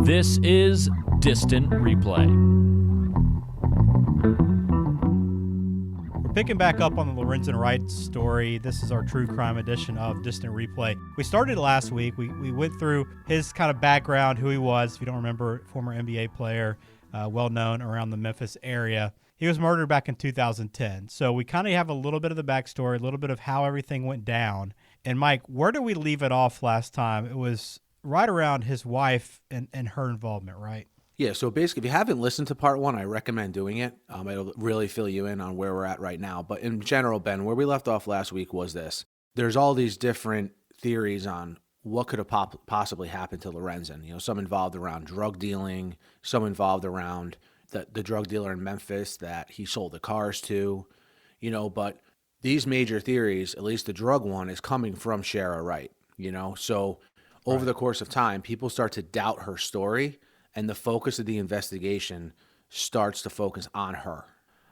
This is Distant Replay. We're picking back up on the Lorenzen Wright story. This is our true crime edition of Distant Replay. We started last week. We went through his kind of background, who he was. If you don't remember, former NBA player, well known around the Memphis area. He was murdered back in 2010. So we kind of have a little bit of the backstory, a little bit of how everything went down. And Mike, where did we leave it off last time? It was right around his wife and her involvement, right? Yeah, so basically, if you haven't listened to part one, I recommend doing it. It'll really fill you in on where we're at right now. But in general, Ben, where we left off last week was this. There's all these different theories on what could have possibly happened to Lorenzen. You know, some involved around drug dealing, some involved around the drug dealer in Memphis that he sold the cars to, you know, but these major theories, at least the drug one, is coming from Sherra Wright, you know. So over the course of time, people start to doubt her story, and the focus of the investigation starts to focus on her.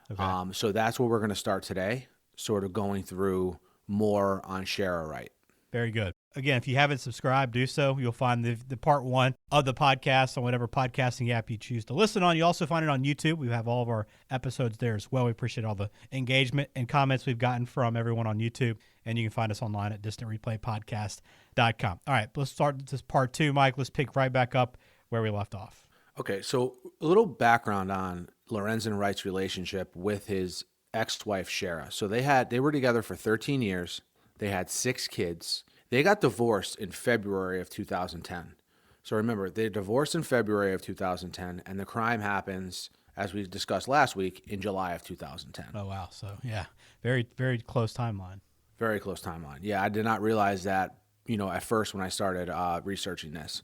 Okay. So that's where we're going to start today, sort of going through more on Sherra Wright. Very good. Again, if you haven't subscribed, do so. You'll find the part one of the podcast on whatever podcasting app you choose to listen on. You also find it on YouTube. We have all of our episodes there as well. We appreciate all the engagement and comments we've gotten from everyone on YouTube. And you can find us online at distantreplaypodcast.com. All right, let's start this part two, Mike. Let's pick right back up where we left off. Okay, so a little background on Lorenzen Wright's relationship with his ex-wife, Sherra. So they were together for 13 years. They had 6 kids. They got divorced in February of 2010. So remember, they divorced in February of 2010, and the crime happens, as we discussed last week, in July of 2010. Oh, wow. So, yeah, very, very close timeline. Very close timeline. Yeah, I did not realize that, you know, at first when I started researching this.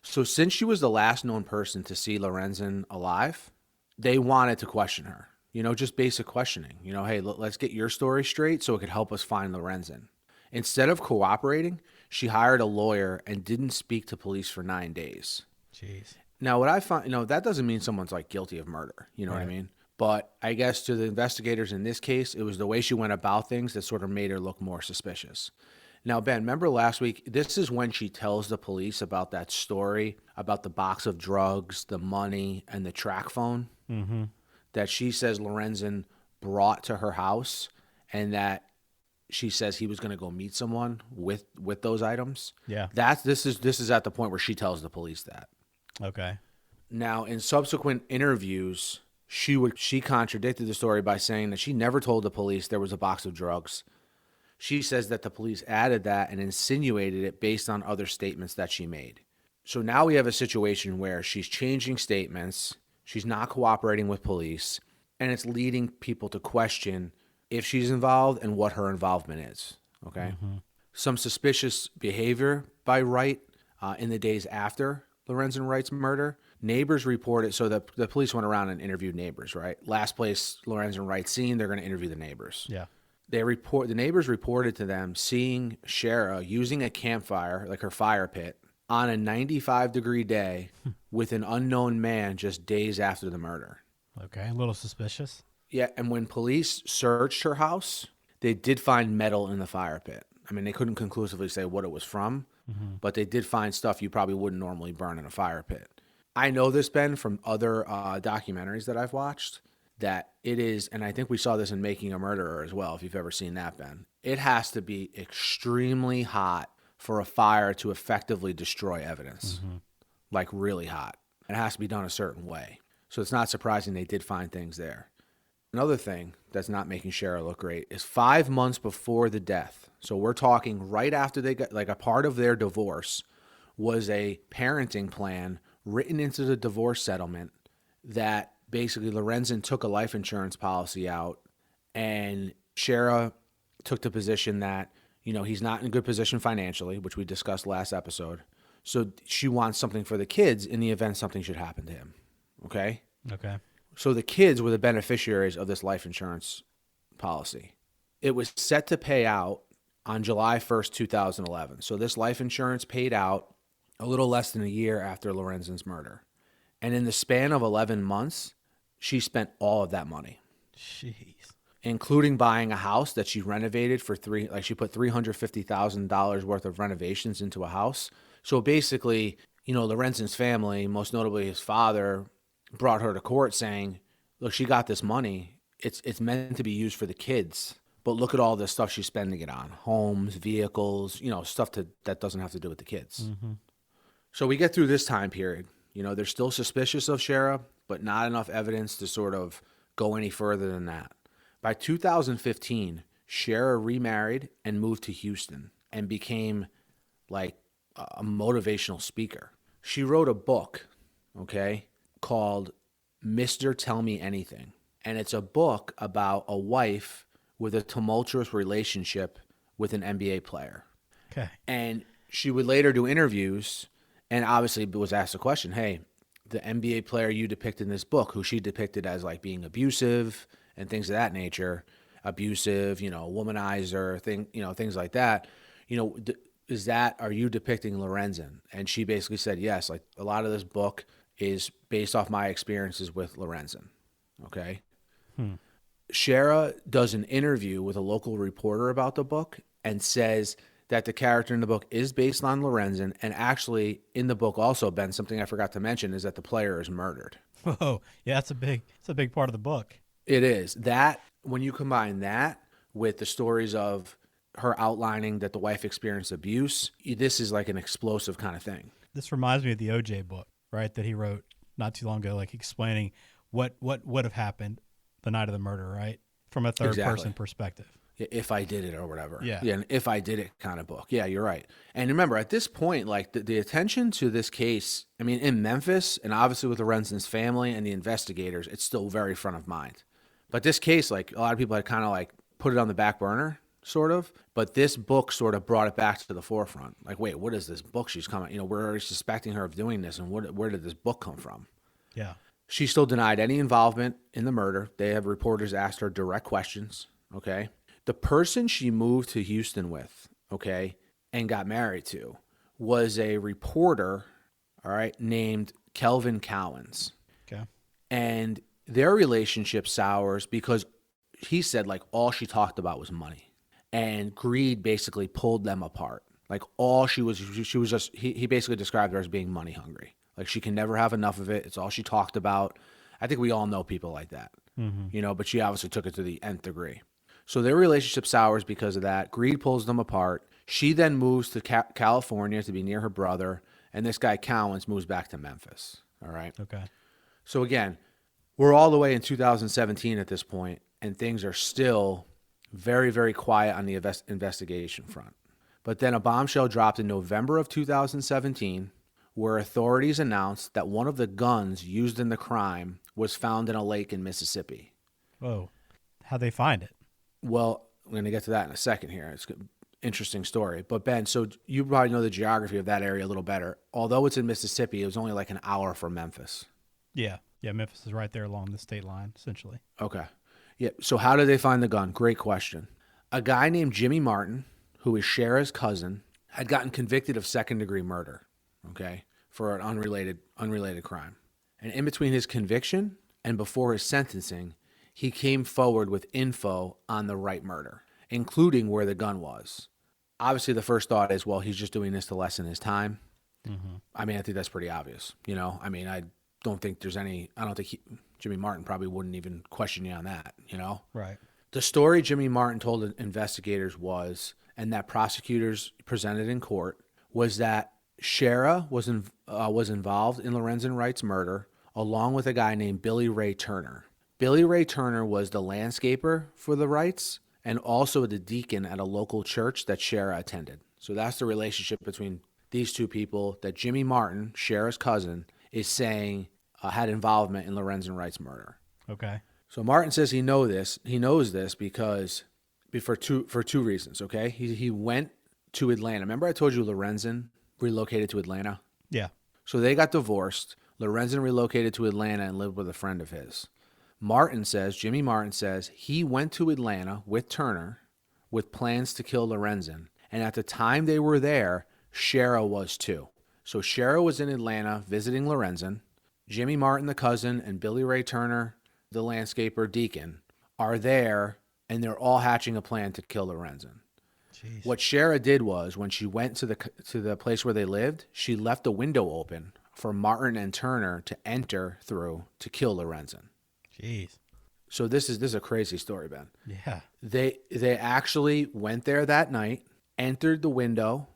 So since she was the last known person to see Lorenzen alive, they wanted to question her, you know, just basic questioning. You know, hey, let's get your story straight so it could help us find Lorenzen. Instead of cooperating, she hired a lawyer and didn't speak to police for 9 days. Jeez. Now, what I find, you know, that doesn't mean someone's like guilty of murder. You know what I mean? But I guess to the investigators in this case, it was the way she went about things that sort of made her look more suspicious. Now, Ben, remember last week, this is when she tells the police about that story about the box of drugs, the money, and the track phone that she says Lorenzen brought to her house, and that she says he was going to go meet someone with those items. Yeah. This is at the point where she tells the police that. Okay. Now, in subsequent interviews, she contradicted the story by saying that she never told the police there was a box of drugs. She says that the police added that and insinuated it based on other statements that she made. So now we have a situation where she's changing statements, she's not cooperating with police, and it's leading people to question if she's involved and what her involvement is, okay? Some suspicious behavior by Wright in the days after Lorenzen Wright's murder. Neighbors reported, so the police went around and interviewed neighbors, right? Last place Lorenzen Wright's seen, they're going to interview the neighbors. Yeah. The neighbors reported to them seeing Sherra using a campfire, like her fire pit, on a 95-degree day with an unknown man just days after the murder. Okay, a little suspicious. Yeah, and when police searched her house, they did find metal in the fire pit. I mean, they couldn't conclusively say what it was from, but they did find stuff you probably wouldn't normally burn in a fire pit. I know this, Ben, from other documentaries that I've watched, that it is, and I think we saw this in Making a Murderer as well, if you've ever seen that, Ben. It has to be extremely hot for a fire to effectively destroy evidence, like really hot. It has to be done a certain way. So it's not surprising they did find things there. Another thing that's not making Sherra look great is 5 months before the death. So we're talking right after they got, like, a part of their divorce was a parenting plan written into the divorce settlement that basically Lorenzen took a life insurance policy out, and Sherra took the position that, you know, he's not in a good position financially, which we discussed last episode. So she wants something for the kids in the event something should happen to him. Okay? Okay. So the kids were the beneficiaries of this life insurance policy. It was set to pay out on July 1st, 2011. So this life insurance paid out a little less than a year after Lorenzen's murder. And in the span of 11 months, she spent all of that money. Jeez. Including buying a house that she renovated for she put $350,000 worth of renovations into a house. So basically, Lorenzen's family, most notably his father, brought her to court saying, look, she got this money. It's meant to be used for the kids. But look at all the stuff she's spending it on. Homes, vehicles, stuff that doesn't have to do with the kids. Mm-hmm. So we get through this time period. They're still suspicious of Sherra, but not enough evidence to sort of go any further than that. By 2015, Sherra remarried and moved to Houston and became like a motivational speaker. She wrote a book, okay, called Mr. Tell Me Anything. And it's a book about a wife with a tumultuous relationship with an NBA player. Okay. And she would later do interviews and obviously was asked the question, hey, the NBA player you depict in this book, who she depicted as like being abusive and things of that nature, abusive, womanizer, things like that, are you depicting Lorenzen? And she basically said, yes, like a lot of this book is based off my experiences with Lorenzen. Okay. Sherra does an interview with a local reporter about the book and says that the character in the book is based on Lorenzen. And actually in the book also, Ben, something I forgot to mention is that the player is murdered. Whoa. Yeah, it's a big part of the book. It is. That, when you combine that with the stories of her outlining that the wife experienced abuse, this is like an explosive kind of thing. This reminds me of the OJ book, right, that he wrote not too long ago, like explaining what would have happened the night of the murder, right, from a third person perspective. If I did it or whatever. Yeah, an if I did it kind of book. Yeah, you're right. And remember, at this point, like the attention to this case, I mean, in Memphis and obviously with Lorenzen's family and the investigators, it's still very front of mind. But this case, like a lot of people had kind of like put it on the back burner, sort of. But this book sort of brought it back to the forefront. Like, wait, what is this book she's coming? We're already suspecting her of doing this, and where did this book come from? Yeah. She still denied any involvement in the murder. They have reporters asked her direct questions, okay? The person she moved to Houston with, okay, and got married to was a reporter, all right, named Kelvin Cowens. Okay. And their relationship sours because he said, like, all she talked about was money. And greed basically pulled them apart. Like, he basically described her as being money hungry. Like, she can never have enough of it. It's all she talked about. I think we all know people like that, but she obviously took it to the nth degree. So their relationship sours because of that. Greed pulls them apart. She then moves to California to be near her brother, and this guy Cowens moves back to Memphis. All right? Okay. So again, we're all the way in 2017 at this point, and things are still very, very quiet on the investigation front. But then a bombshell dropped in November of 2017 where authorities announced that one of the guns used in the crime was found in a lake in Mississippi. Whoa. How'd they find it? Well, I'm going to get to that in a second here. It's an interesting story. But Ben, so you probably know the geography of that area a little better. Although it's in Mississippi, it was only like an hour from Memphis. Yeah. Yeah, Memphis is right there along the state line, essentially. Okay. Yeah, so how did they find the gun? Great question. A guy named Jimmy Martin, who is Sherra's cousin, had gotten convicted of second-degree murder, okay, for an unrelated crime. And in between his conviction and before his sentencing, he came forward with info on the Wright murder, including where the gun was. Obviously, the first thought is, well, he's just doing this to lessen his time. Mm-hmm. I mean, I think that's pretty obvious. I don't think Jimmy Martin probably wouldn't even question you on that, Right. The story Jimmy Martin told investigators was, and that prosecutors presented in court, was that Sherra was involved in Lorenzen Wright's murder, along with a guy named Billy Ray Turner. Billy Ray Turner was the landscaper for the Wrights and also the deacon at a local church that Sherra attended. So that's the relationship between these two people that Jimmy Martin, Sherra's cousin, is saying had involvement in Lorenzen Wright's murder. Okay. So Martin says he knows this because for two reasons, okay? He went to Atlanta. Remember I told you Lorenzen relocated to Atlanta? Yeah. So they got divorced. Lorenzen relocated to Atlanta and lived with a friend of his. Jimmy Martin says he went to Atlanta with Turner with plans to kill Lorenzen. And at the time they were there, Sherra was too. So Sherra was in Atlanta visiting Lorenzen. Jimmy Martin, the cousin, and Billy Ray Turner, the landscaper deacon, are there, and they're all hatching a plan to kill Lorenzen. Jeez. What Sherra did was when she went to the place where they lived, she left the window open for Martin and Turner to enter through to kill Lorenzen. Jeez. So this is a crazy story, Ben. Yeah. They actually went there that night, entered the window.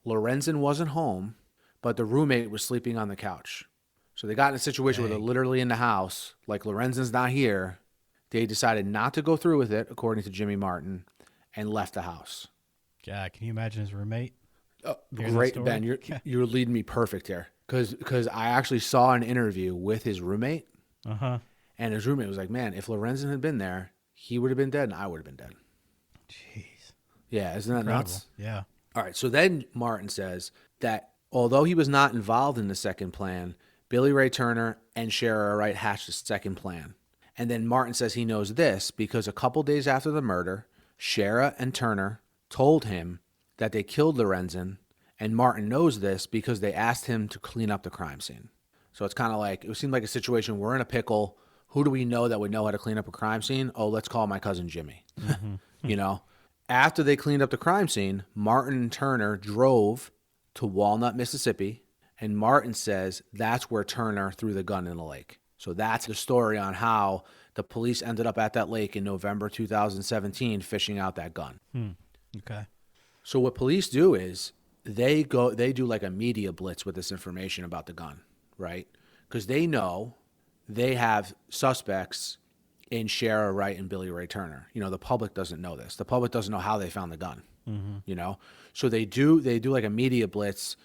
Lorenzen wasn't home, but the roommate was sleeping on the couch. So they got in a situation where they're literally in the house, like Lorenzen's not here. They decided not to go through with it, according to Jimmy Martin, and left the house. God, can you imagine his roommate? Great, Ben. You're leading me perfect here, because I actually saw an interview with his roommate, and his roommate was like, "Man, if Lorenzen had been there, he would have been dead, and I would have been dead." Jeez. Yeah, isn't that Incredible. nuts? Yeah. All right, so then Martin says that although he was not involved in the second plan, Billy Ray Turner and Sherra Wright hatched a second plan. And then Martin says he knows this because a couple days after the murder, Sherra and Turner told him that they killed Lorenzen, and Martin knows this because they asked him to clean up the crime scene. So it's kind of like, it seemed like a situation, we're in a pickle. Who do we know that would know how to clean up a crime scene? Oh, let's call my cousin Jimmy. You know? After they cleaned up the crime scene, Martin and Turner drove to Walnut, Mississippi, and Martin says that's where Turner threw the gun in the lake. So that's the story on how the police ended up at that lake in November 2017 fishing out that gun. Okay. So what police do is they do like a media blitz with this information about the gun, right? Because they know they have suspects in Sherra Wright and Billy Ray Turner. You know, the public doesn't know this. The public doesn't know how they found the gun, you know? So they do like a media blitz,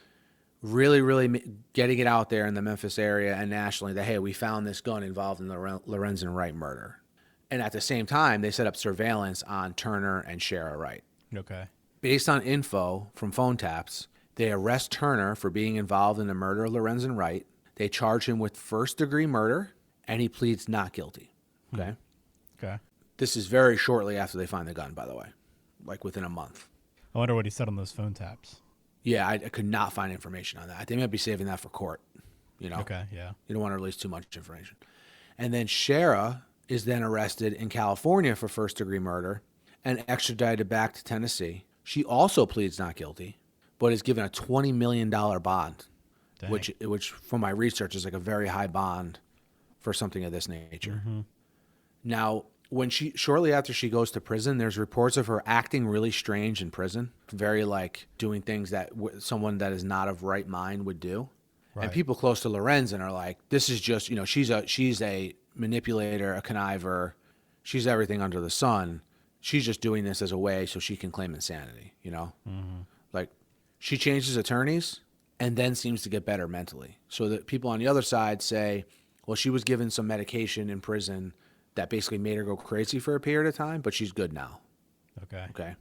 really getting it out there in the Memphis area and nationally that, hey, we found this gun involved in the Lorenzen Wright murder. And at the same time, they set up surveillance on Turner and Sherra Wright. Okay. Based on info from phone taps, they arrest Turner for being involved in the murder of Lorenzen Wright. They charge him with first-degree murder, and he pleads not guilty. Okay? Okay. This is very shortly after they find the gun, by the way, like within a month. I wonder what he said on those phone taps. Yeah, I could not find information on that. They might be saving that for court, you know? Okay, yeah. You don't want to release too much information. And then Sherra is then arrested in California for first-degree murder and extradited back to Tennessee. She also pleads not guilty, but is given a $20 million bond, Dang. which from my research is like a very high bond for something of this nature. Now, shortly after she goes to prison, there's reports of her acting really strange in prison, very like doing things that someone that is not of right mind would do. Right. And people close to Lorenzen are like, this is just, you know, she's a manipulator, a conniver. She's everything under the sun. She's just doing this as a way so she can claim insanity, you know? Like, she changes attorneys and then seems to get better mentally. So that people on the other side say, well, she was given some medication in prison that basically made her go crazy for a period of time, but she's good now. Okay.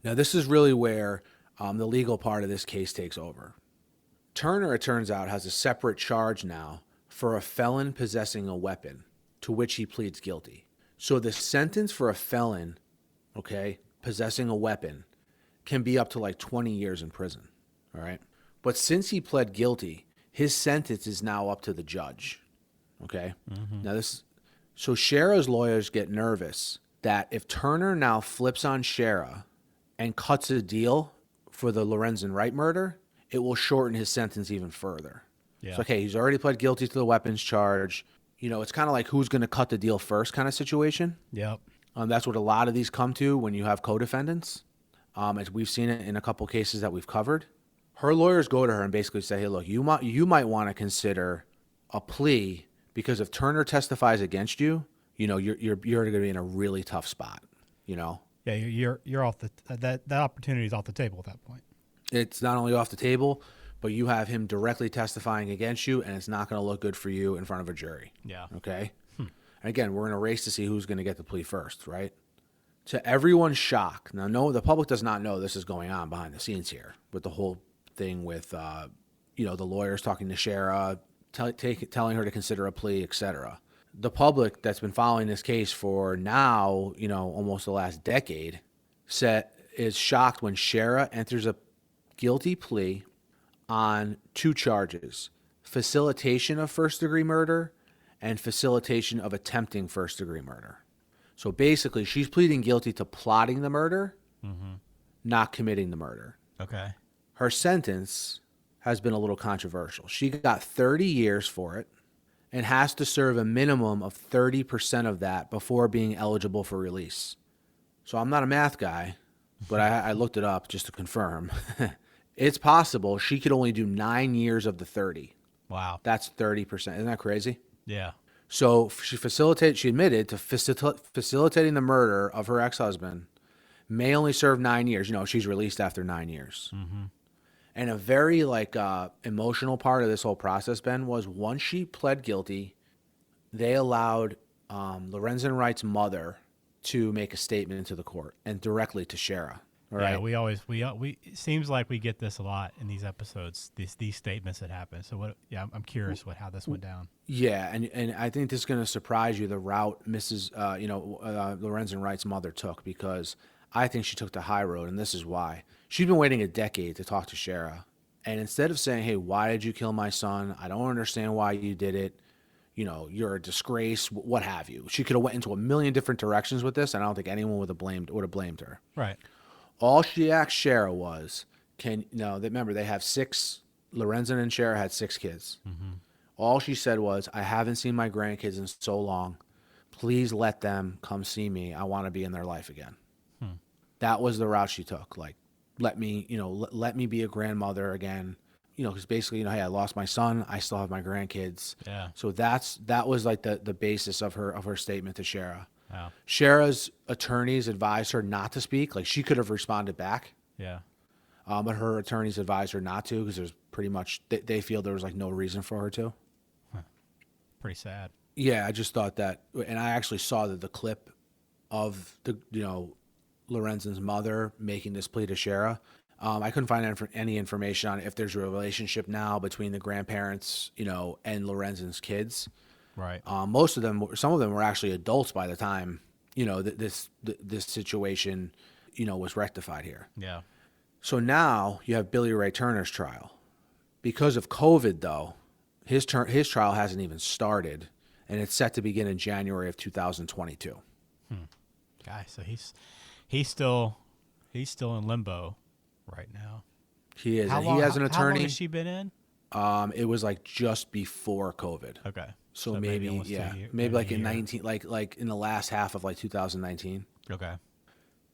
Now, this is really where the legal part of this case takes over. Turner, it turns out, has a separate charge now for a felon possessing a weapon, to which he pleads guilty. So the sentence for a felon, possessing a weapon, can be up to like 20 years in prison, all right? But since he pled guilty, his sentence is now up to the judge, okay? Now so Sherra's lawyers get nervous that if Turner now flips on Sherra and cuts a deal for the Lorenzen Wright murder, it will shorten his sentence even further. Yeah. So, he's already pled guilty to the weapons charge. You know, it's kind of like who's going to cut the deal first kind of situation. Yep. That's what a lot of these come to when you have co-defendants. As we've seen it in a couple cases that we've covered. Her lawyers go to her and basically say, hey, look, you might want to consider a plea because if Turner testifies against you, you know, you're going to be in a really tough spot, you know? Yeah, you're off that opportunity is off the table at that point. It's not only off the table, but you have him directly testifying against you, and it's not going to look good for you in front of a jury. Yeah. Okay? And again, we're in a race to see who's going to get the plea first, right? To everyone's shock, now the public does not know this is going on behind the scenes here with the whole thing with, the lawyers talking to Sherra, telling her to consider a plea, etc. The public that's been following this case for now, almost the last decade, is shocked when Sherra enters a guilty plea on two charges: facilitation of first-degree murder and facilitation of attempting first-degree murder. So basically, she's pleading guilty to plotting the murder, not committing the murder. Okay. Her sentence has been a little controversial. She got 30 years for it and has to serve a minimum of 30% of that before being eligible for release. So I'm not a math guy, but I looked it up just to confirm. It's possible she could only do 9 years of the 30. Wow. That's 30%. Isn't that crazy? Yeah. So she admitted to facilitating the murder of her ex-husband, may only serve 9 years. She's released after 9 years. Mm-hmm. And a very emotional part of this whole process, Ben, was once she pled guilty, they allowed Lorenzen Wright's mother to make a statement to the court and directly to Sherra. Right? Yeah, we it seems like we get this a lot in these episodes. These statements that happen. So what? Yeah, I'm curious how this went down. Yeah, and I think this is going to surprise you, the route Mrs. Lorenzen Wright's mother took, because I think she took the high road, and this is why. She'd been waiting a decade to talk to Sherra, and instead of saying, "Hey, why did you kill my son? I don't understand why you did it. You're a disgrace," what have you. She could have went into a million different directions with this, and I don't think anyone would have blamed her. Right. All she asked Sherra was, remember, they have 6, Lorenzen and Sherra had 6 kids. Mm-hmm. All she said was, "I haven't seen my grandkids in so long. Please let them come see me. I want to be in their life again." That was the route she took. Like, let me be a grandmother again. Because basically, hey, I lost my son. I still have my grandkids. Yeah. So that was like the basis of her statement to Sherra. Wow. Sherra's attorneys advised her not to speak. Like, she could have responded back. Yeah. But her attorneys advised her not to because there's pretty much, they feel there was like no reason for her to. Huh. Pretty sad. Yeah, I just thought that, and I actually saw the clip of Lorenzen's mother making this plea to Sherra. I couldn't find any information on if there's a relationship now between the grandparents, and Lorenzen's kids. Right. Some of them were actually adults by the time, this situation, was rectified here. Yeah. So now you have Billy Ray Turner's trial. Because of COVID, though, his trial hasn't even started, and it's set to begin in January of 2022. Guy, so he's still in limbo right now. He is. He has an attorney. How long has she been in? It was like just before COVID. Okay. So maybe like in 19, like in the last half of like 2019. Okay.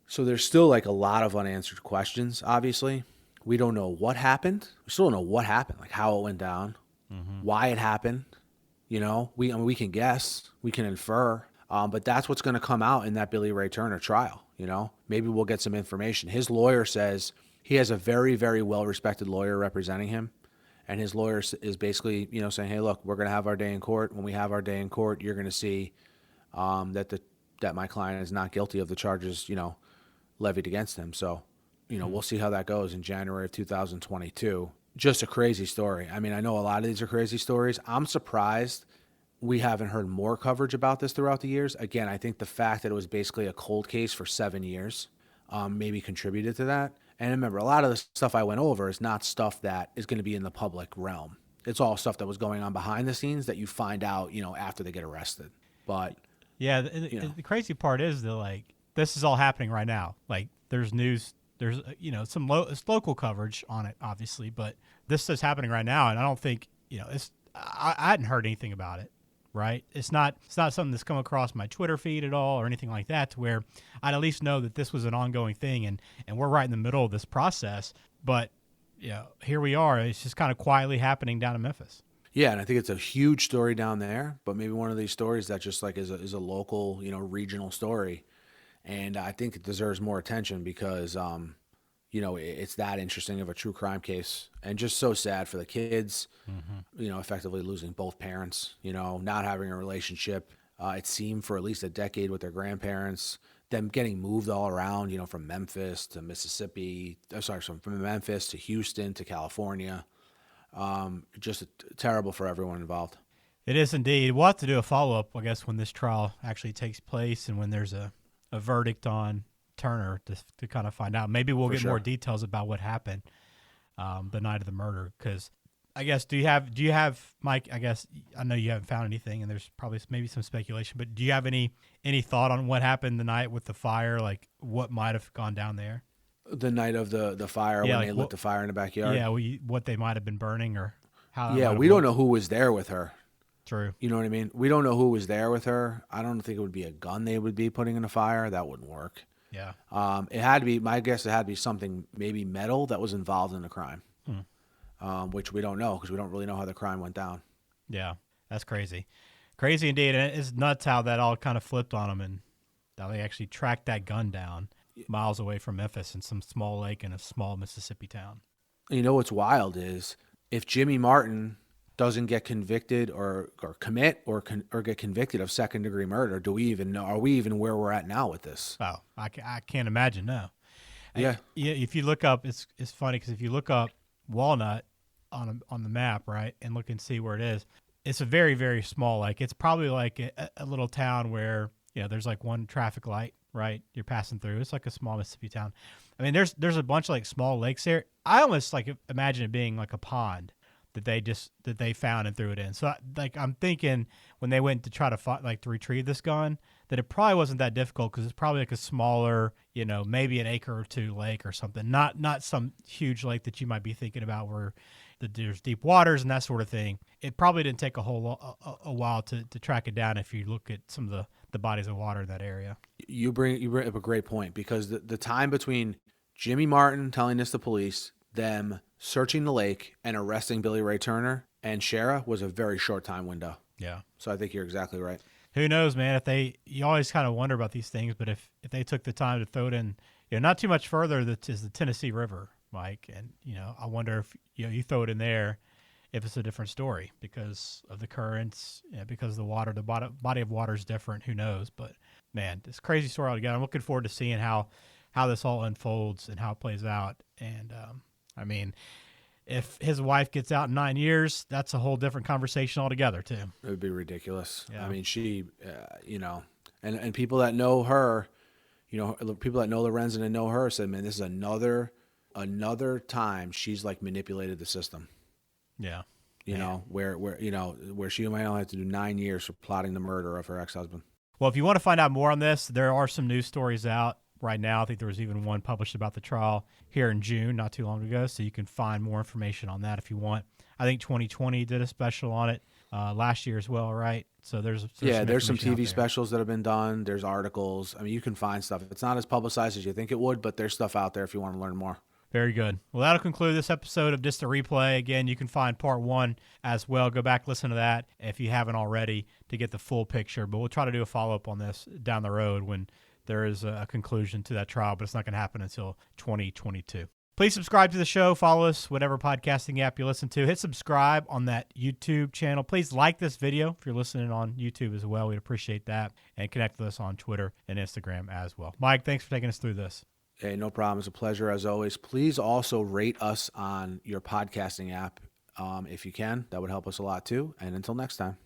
So there's still like a lot of unanswered questions. Obviously, we don't know what happened. We still don't know what happened, like how it went down, why it happened. We can guess, we can infer, but that's what's going to come out in that Billy Ray Turner trial. Maybe we'll get some information. His lawyer says he has a very, very well-respected lawyer representing him. And his lawyer is basically, saying, "Hey, look, we're going to have our day in court. When we have our day in court, you're going to see that my client is not guilty of the charges, levied against him." So, we'll see how that goes in January of 2022. Just a crazy story. I mean, I know a lot of these are crazy stories. I'm surprised we haven't heard more coverage about this throughout the years. Again, I think the fact that it was basically a cold case for 7 years maybe contributed to that. And remember, a lot of the stuff I went over is not stuff that is going to be in the public realm. It's all stuff that was going on behind the scenes that you find out, after they get arrested. But yeah, the crazy part is that this is all happening right now. Like, there's news, there's some local coverage on it, obviously, but this is happening right now, and I don't think I hadn't heard anything about it. Right? It's not something that's come across my Twitter feed at all or anything like that, to where I'd at least know that this was an ongoing thing, and we're right in the middle of this process. But here we are. It's just kind of quietly happening down in Memphis. Yeah, and I think it's a huge story down there, but maybe one of these stories that just is a local, regional story, and I think it deserves more attention because it's that interesting of a true crime case, and just so sad for the kids, effectively losing both parents, not having a relationship. It seemed for at least a decade with their grandparents, them getting moved all around, from Memphis to Mississippi, from Memphis to Houston to California. Just terrible for everyone involved. It is indeed. We'll have to do a follow-up, I guess, when this trial actually takes place and when there's a verdict on Turner to kind of find out. Maybe we'll get more details about what happened the night of the murder. Because I guess do you have Mike? I guess I know you haven't found anything, and there's probably maybe some speculation. But do you have any thought on what happened the night with the fire? Like what might have gone down there? The night of the fire, Yeah, when like they lit the fire in the backyard. Yeah, what they might have been burning or how. That Yeah, might have we don't looked. know who was there with her. True. You know what I mean? We don't know who was there with her. I don't think it would be a gun they would be putting in the fire. That wouldn't work. Yeah. It had to be, my guess, it had to be something, maybe metal that was involved in the crime, which we don't know because we don't really know how the crime went down. Yeah, that's crazy. Crazy indeed. And it's nuts how that all kind of flipped on them and how they actually tracked that gun down miles away from Memphis in some small lake in a small Mississippi town. You know what's wild is if Jimmy Martin doesn't get convicted or commit or get convicted of second-degree murder, do we even know? Are we even where we're at now with this? Oh, I can't imagine, no. Yeah. If you look up, it's funny because if you look up Walnut on the map, right, and look and see where it is, it's a very, very small lake. It's probably like a little town where, there's like one traffic light, right, you're passing through. It's like a small Mississippi town. I mean, there's a bunch of like small lakes there. I almost like imagine it being like a pond that they found and threw it in. So like I'm thinking when they went to try to to retrieve this gun, that it probably wasn't that difficult because it's probably like a smaller, maybe an acre or two lake or something. Not some huge lake that you might be thinking about where there's deep waters and that sort of thing. It probably didn't take a while to track it down if you look at some of the bodies of water in that area. You bring up a great point because the time between Jimmy Martin telling this to police, them searching the lake and arresting Billy Ray Turner and Sherra was a very short time window. Yeah. So I think you're exactly right. Who knows, man? You always kind of wonder about these things, but if they took the time to throw it in, not too much further, that is the Tennessee River, Mike, and I wonder if you throw it in there, if it's a different story because of the currents, because of the water, the body of water is different. Who knows? But man, it's a crazy story altogether. I'm looking forward to seeing how this all unfolds and how it plays out. And I mean, if his wife gets out in 9 years, that's a whole different conversation altogether, too. It would be ridiculous. Yeah. I mean, she, and people that know her, people that know Lorenzen and know her said, man, this is another time she's like manipulated the system. Yeah. Where she might only have to do 9 years for plotting the murder of her ex-husband. Well, if you want to find out more on this, there are some news stories out right now. I think there was even one published about the trial here in June, not too long ago, so you can find more information on that if you want. I think 2020 did a special on it last year as well, right? So there's some TV specials that have been done. There's articles. I mean, you can find stuff. It's not as publicized as you think it would, but there's stuff out there if you want to learn more. Very good. Well, that'll conclude this episode of Distant Replay. Again, you can find part 1 as well. Go back, listen to that if you haven't already to get the full picture. But we'll try to do a follow-up on this down the road when there is a conclusion to that trial, but it's not going to happen until 2022. Please subscribe to the show. Follow us, whatever podcasting app you listen to. Hit subscribe on that YouTube channel. Please like this video if you're listening on YouTube as well. We'd appreciate that. And connect with us on Twitter and Instagram as well. Mike, thanks for taking us through this. Hey, no problem. It's a pleasure as always. Please also rate us on your podcasting app if you can. That would help us a lot too. And until next time.